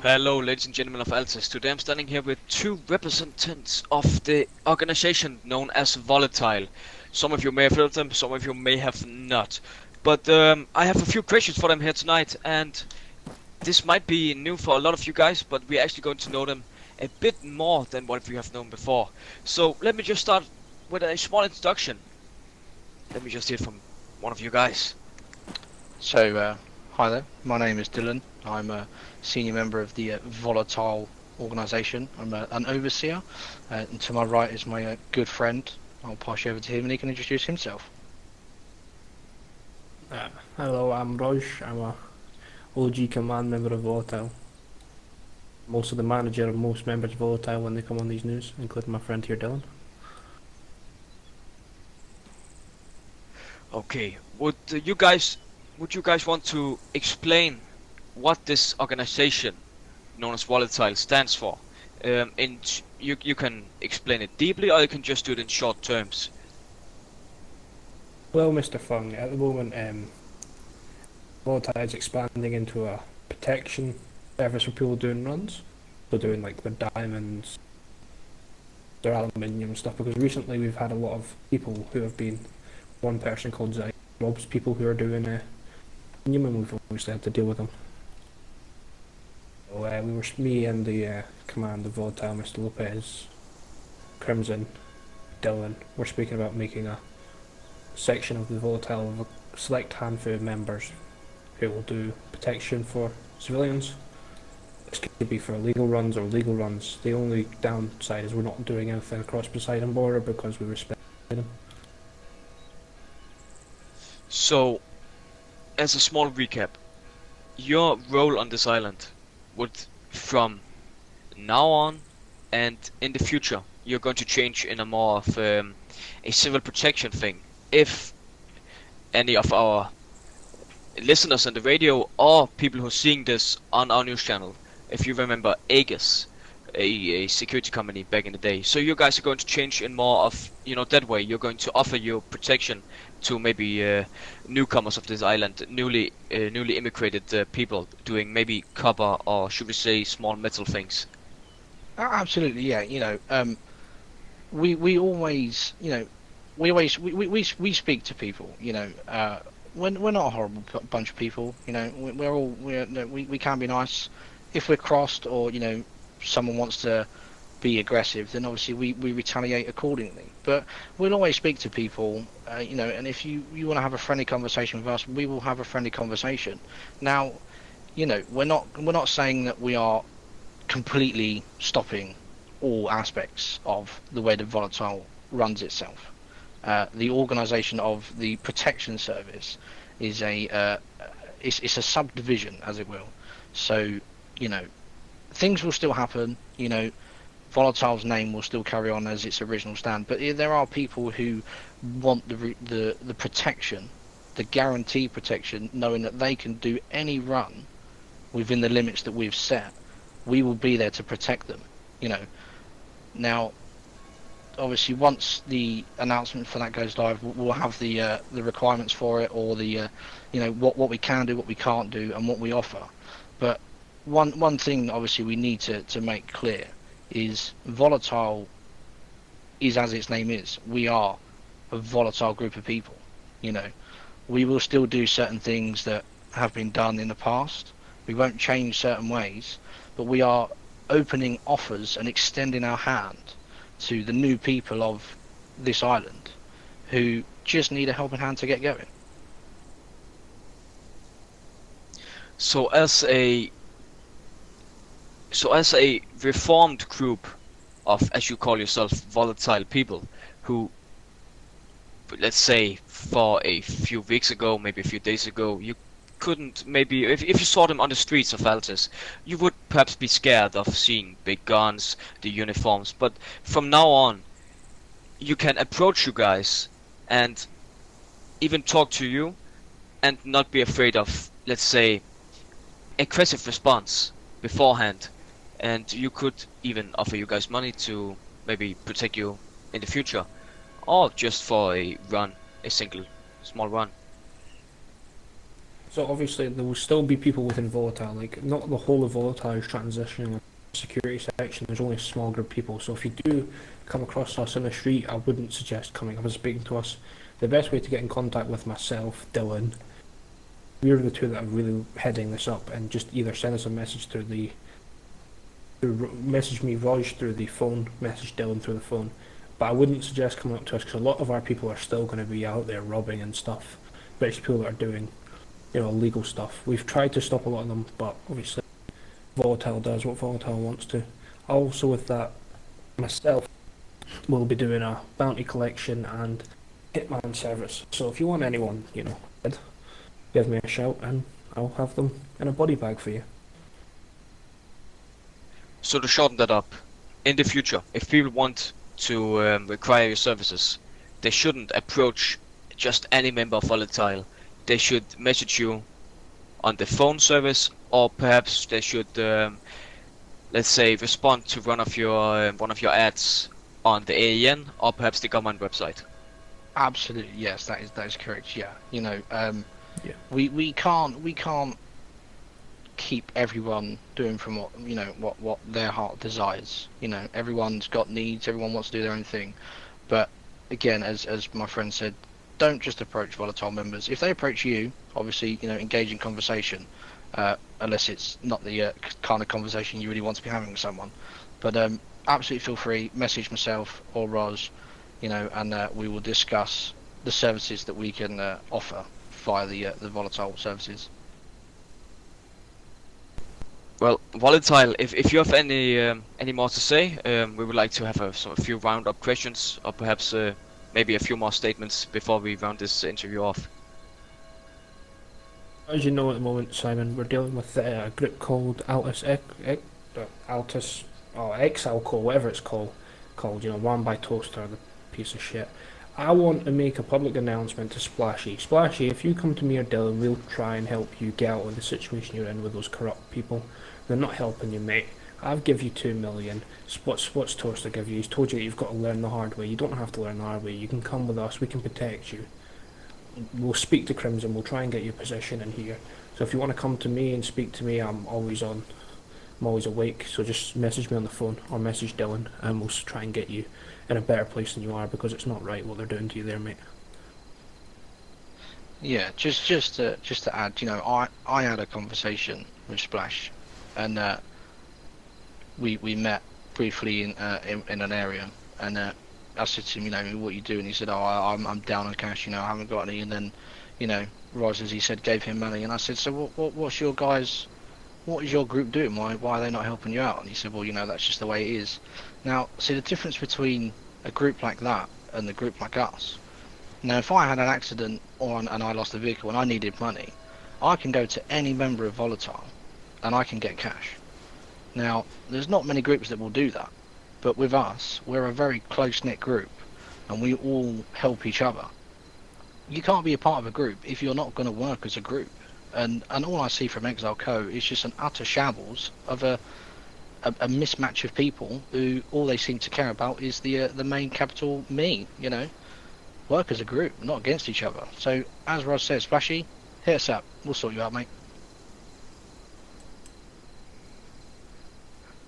Hello, ladies and gentlemen of Altis. Today I'm standing here with two representatives of the organization known as Volatile. Some of you may have heard of them, some of you may have not. But I have a few questions for them here tonight, and this might be new for a lot of you guys, but we're actually going to know them a bit more than what you have known before. So let me just start with a small introduction. Let me just hear from one of you guys. Hi there. My name is Dylan. I'm a senior member of the Volatile organisation. I'm an overseer, and to my right is my good friend. I'll pass you over to him, and he can introduce himself. Hello, I'm Roj. I'm a OG command member of Volatile. I'm also the manager of most members of Volatile when they come on these news, including my friend here, Dylan. Okay, would you guys want to explain what this organization known as Volatile stands for? And you can explain it deeply, or you can just do it in short terms. Well, Mr. Fung, at the moment, Volatile is expanding into a protection service for people doing runs. So doing like their diamonds, their aluminium stuff, because recently we've had a lot of people who have been one person called Zai robs people who are doing aluminium, and we've obviously had to deal with them. So me and the command of Volatile, Mr. Lopez, Crimson, Dylan, we're speaking about making a section of the Volatile of a select handful of members who will do protection for civilians. This could be for illegal runs or legal runs. The only downside is we're not doing anything across Poseidon border because we respect them. So, as a small recap, your role on this island would, from now on and in the future, you're going to change in a more of a civil protection thing. If any of our listeners on the radio or people who are seeing this on our news channel, if you remember Aegis, a security company back in the day, so you guys are going to change in more of, that way. You're going to offer your protection to maybe newcomers of this island, newly immigrated people doing maybe copper, or should we say small metal things. Absolutely, yeah. We always, we speak to people. We're not a horrible bunch of people. We can be nice. If we're crossed, or someone wants to be aggressive, then obviously we retaliate accordingly. But we'll always speak to people, and if you want to have a friendly conversation with us, we will have a friendly conversation. Now, we're not saying that we are completely stopping all aspects of the way the Volatile runs itself. The organisation of the protection service is it's a subdivision, as it will. So things will still happen. Volatile's name will still carry on as its original stand, but there are people who want the protection, the guaranteed protection, knowing that they can do any run within the limits that we've set. We will be there to protect them. Now, obviously, once the announcement for that goes live, we'll have the requirements for it, or the what we can do, what we can't do, and what we offer. But one thing, obviously, we need to make clear is Volatile is as its name is. We are a volatile group of people. We will still do certain things that have been done in the past. We won't change certain ways, but we are opening offers and extending our hand to the new people of this island who just need a helping hand to get going. So as a reformed group of, as you call yourself, volatile people, who, let's say, for a few weeks ago, maybe a few days ago, you couldn't, maybe if you saw them on the streets of Altis, you would perhaps be scared of seeing big guns, the uniforms. But from now on, you can approach you guys and even talk to you, and not be afraid of, let's say, aggressive response beforehand. And you could even offer you guys money to maybe protect you in the future, or just for a run, a single small run. So obviously there will still be people within Volatile, like not the whole of Volatile is transitioning to the security section, there's only a small group of people. So if you do come across us in the street, I wouldn't suggest coming up and speaking to us. The best way to get in contact with myself, Dylan, we're the two that are really heading this up, and just either send us a message message me Raj through the phone, message Dylan through the phone. But I wouldn't suggest coming up to us because a lot of our people are still going to be out there robbing and stuff, especially people that are doing illegal stuff. We've tried to stop a lot of them, but obviously Volatile does what Volatile wants to. Also with that, myself will be doing a bounty collection and hitman service. So if you want anyone, dead, give me a shout and I'll have them in a body bag for you. So to shorten that up, in the future, if people want to require your services, they shouldn't approach just any member of Volatile. They should message you on the phone service, or perhaps they should, let's say, respond to one of your ads on the AAN or perhaps the government website. Absolutely, yes, that is correct. Yeah, Yeah. we can't keep everyone doing from what their heart desires. Everyone's got needs, everyone wants to do their own thing, but again, as my friend said, don't just approach Volatile members. If they approach you, obviously engage in conversation, unless it's not the kind of conversation you really want to be having with someone. But absolutely feel free, message myself or Roz, and we will discuss the services that we can offer via the Volatile services. Well, Volatile, if you have any more to say, we would like to have a few round-up questions, or perhaps maybe a few more statements before we round this interview off. As you know at the moment, Simon, we're dealing with a group called Altus, or Exalco, whatever it's called, run by Toaster, the piece of shit. I want to make a public announcement to Splashy. Splashy, if you come to me or Dylan, we'll try and help you get out of the situation you're in with those corrupt people. They're not helping you, mate. I've give you 2 million. What's Toaster give you? He's told you that you've got to learn the hard way. You don't have to learn the hard way. You can come with us. We can protect you. We'll speak to Crimson. We'll try and get your position in here. So if you want to come to me and speak to me, I'm always on. I'm always awake. So just message me on the phone or message Dylan, and we'll try and get you in a better place than you are, because it's not right what they're doing to you there, mate. Yeah, just to add, I had a conversation with Splash, and we met briefly in an area, and I said to him, what you do, and he said, I'm down on cash, I haven't got any, and then, Roz, as he said, gave him money, and I said, so what is your group doing? Why are they not helping you out? And he said, well, that's just the way it is. Now, see the difference between a group like that and the group like us. Now, if I had an accident and I lost a vehicle and I needed money, I can go to any member of Volatile and I can get cash. Now, there's not many groups that will do that, but with us, we're a very close-knit group and we all help each other. You can't be a part of a group if you're not going to work as a group. And all I see from Exile Co is just an utter shambles of a mismatch of people who all they seem to care about is the main capital me. Work as a group, not against each other. So as Ross says, Splashy, hit us up. We'll sort you out, mate.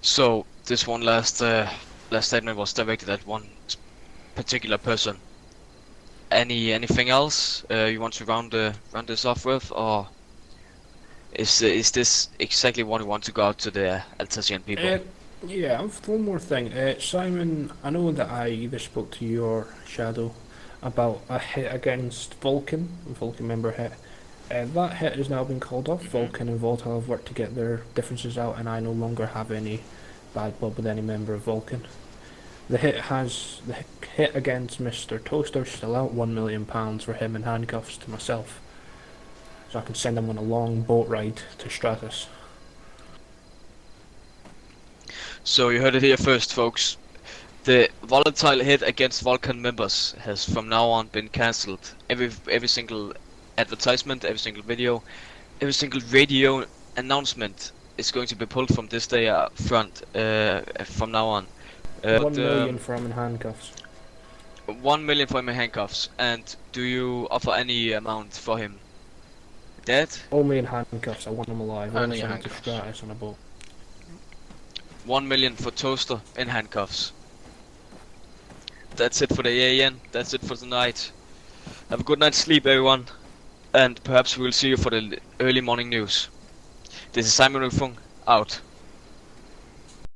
So this one last statement was directed at one particular person. Anything else you want to round this off with, or is this exactly what you want to go out to the Altesian people? Yeah, I've one more thing. Simon, I know that I either spoke to you or Shadow about a hit against Vulcan member hit. That hit has now been called off. Vulcan and Volatile have worked to get their differences out, and I no longer have any bad blood with any member of Vulcan. The hit against Mr. Toaster still out, £1 million for him in handcuffs to myself. So I can send him on a long boat ride to Stratus. So you heard it here first, folks. The Volatile hit against Vulcan members has from now on been cancelled. Every single advertisement, every single video, every single radio announcement is going to be pulled from this day front from now on. 1 million for him in handcuffs. 1 million for him in handcuffs. And do you offer any amount for him? Dead? Only in handcuffs. I want them alive. Only 170 handcuffs. gratis on a boat. 1 million for Toaster in handcuffs. That's it for the AAN. That's it for tonight. Have a good night's sleep, everyone. And perhaps we'll see you for the early morning news. This is Simon Rufung, out.